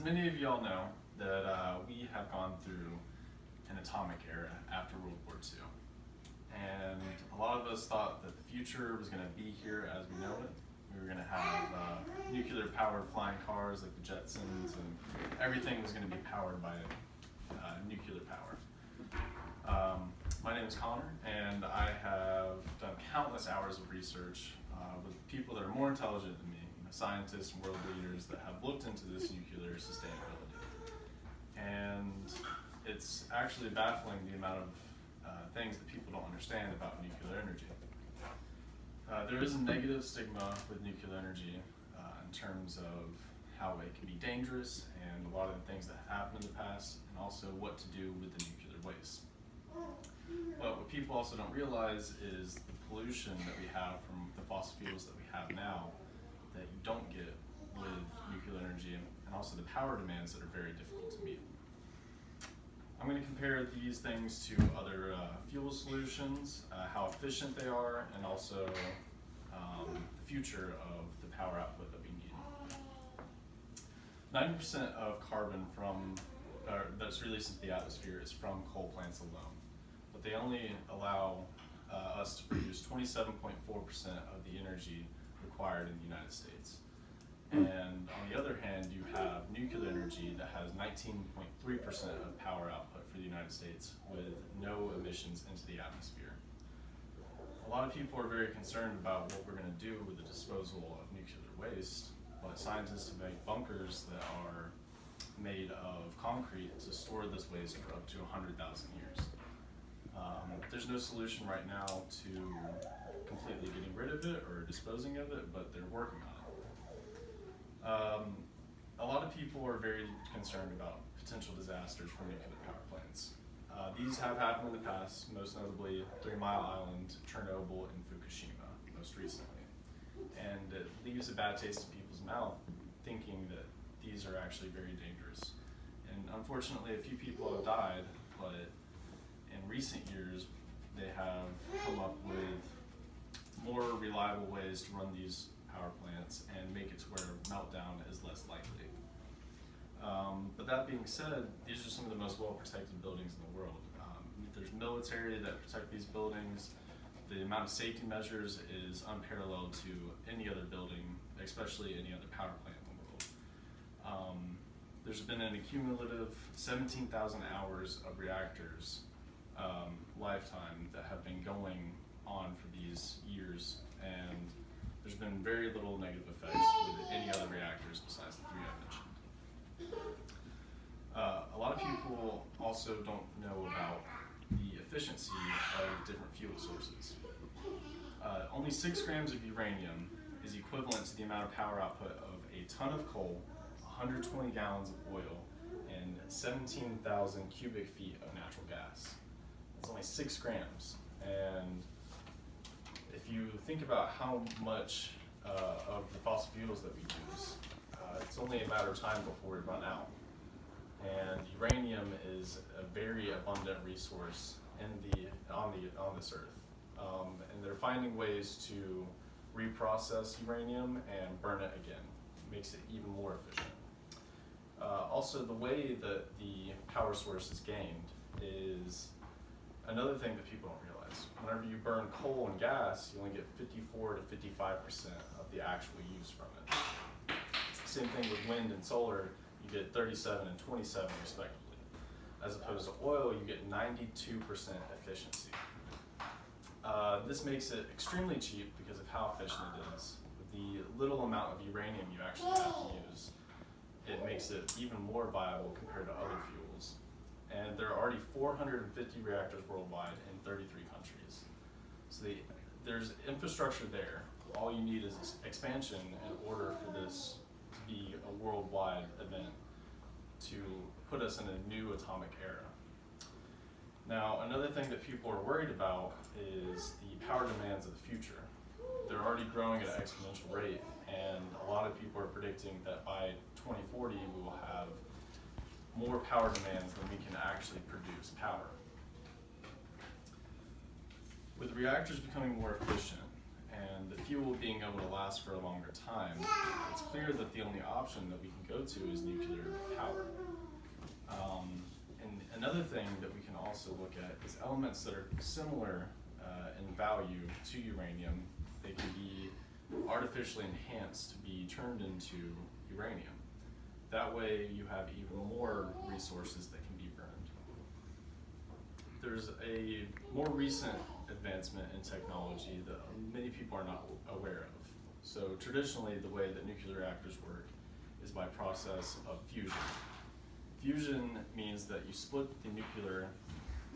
many of y'all know, that we have gone through an atomic era after World War II. And a lot of us thought that the future was going to be here as we know it. We were going to have nuclear-powered flying cars like the Jetsons, and everything was going to be powered by nuclear power. My name is Connor, and I have done countless hours of research with people that are more intelligent than me, scientists and world leaders that have looked into this nuclear sustainability. And it's actually baffling the amount of things that people don't understand about nuclear energy. There is a negative stigma with nuclear energy in terms of how it can be dangerous and a lot of the things that have happened in the past, and also what to do with the nuclear waste. But what people also don't realize is the pollution that we have from the fossil fuels that we have now that you don't get with nuclear energy, and also the power demands that are very difficult to meet. I'm going to compare these things to other fuel solutions, how efficient they are, and also the future of the power output that we need. 90% of carbon that's released into the atmosphere is from coal plants alone, but they only allow us to produce 27.4% of the energy required in the United States. And on the other hand, you have nuclear energy that has 19.3% of power output for the United States with no emissions into the atmosphere. A lot of people are very concerned about what we're going to do with the disposal of nuclear waste, but scientists have made bunkers that are made of concrete to store this waste for up to 100,000 years. There's no solution right now to completely getting rid of it or disposing of it, but they're working on it. A lot of people are very concerned about potential disasters from nuclear power plants. These have happened in the past, most notably 3 Mile Island, Chernobyl, and Fukushima, most recently. And it leaves a bad taste in people's mouth thinking that these are actually very dangerous. And unfortunately, a few people have died, but in recent years, they have come up with more reliable ways to run these power plants and make it to where meltdown is less likely. But that being said, these are some of the most well-protected buildings in the world. There's military that protect these buildings. The amount of safety measures is unparalleled to any other building, especially any other power plant in the world. There's been an accumulative 17,000 hours of reactors lifetime that have been going on for these years, and there's been very little negative effects with any other reactors besides the 3 I mentioned. A lot of people also don't know about the efficiency of different fuel sources. Only 6 grams of uranium is equivalent to the amount of power output of a ton of coal, 120 gallons of oil, and 17,000 cubic feet of natural gas. That's only 6 grams. And if you think about how much of the fossil fuels that we use, it's only a matter of time before we run out. And uranium is a very abundant resource on this earth. And they're finding ways to reprocess uranium and burn it again. It makes it even more efficient. Also, the way that the power source is gained is another thing that people don't realize. Whenever you burn coal and gas, you only get 54 to 55% of the actual use from it. Same thing with wind and solar, you get 37 and 27 respectively. As opposed to oil, you get 92% efficiency. This makes it extremely cheap because of how efficient it is. With the little amount of uranium you actually have to use, it makes it even more viable compared to other fuels. And there are already 450 reactors worldwide in 33 countries. So there's infrastructure there. All you need is expansion in order for this to be a worldwide event to put us in a new atomic era. Now, another thing that people are worried about is the power demands of the future. They're already growing at an exponential rate, and a lot of people are predicting that by 2040 we will have more power demands than we can actually produce power. With reactors becoming more efficient and the fuel being able to last for a longer time, it's clear that the only option that we can go to is nuclear power. And another thing that we can also look at is elements that are similar in value to uranium. They can be artificially enhanced to be turned into uranium. That way you have even more resources that can be burned. There's a more recent advancement in technology that many people are not aware of. So traditionally, the way that nuclear reactors work is by process of fusion. Fusion means that you split the nuclear,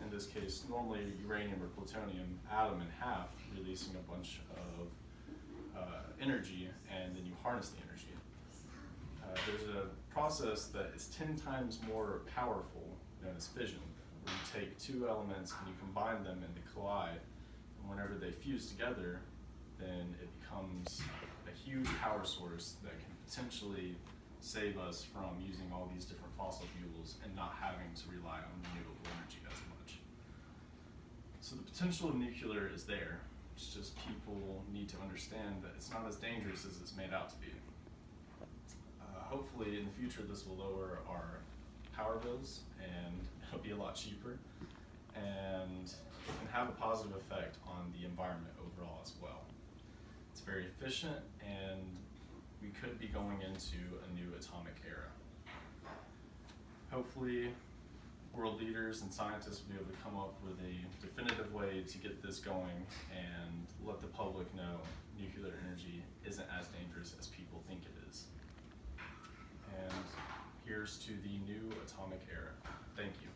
in this case, normally uranium or plutonium atom in half, releasing a bunch of energy, and then you harness the energy. There's a process that is 10 times more powerful, known as fission, where you take two elements and you combine them and they collide. And whenever they fuse together, then it becomes a huge power source that can potentially save us from using all these different fossil fuels and not having to rely on renewable energy as much. So the potential of nuclear is there. It's just people need to understand that it's not as dangerous as it's made out to be. Hopefully in the future this will lower our power bills and it'll be a lot cheaper, and it can have a positive effect on the environment overall as well. It's very efficient, and we could be going into a new atomic era. Hopefully world leaders and scientists will be able to come up with a definitive way to get this going and let the public know nuclear energy isn't as dangerous as people think it is. And here's to the new atomic era. Thank you.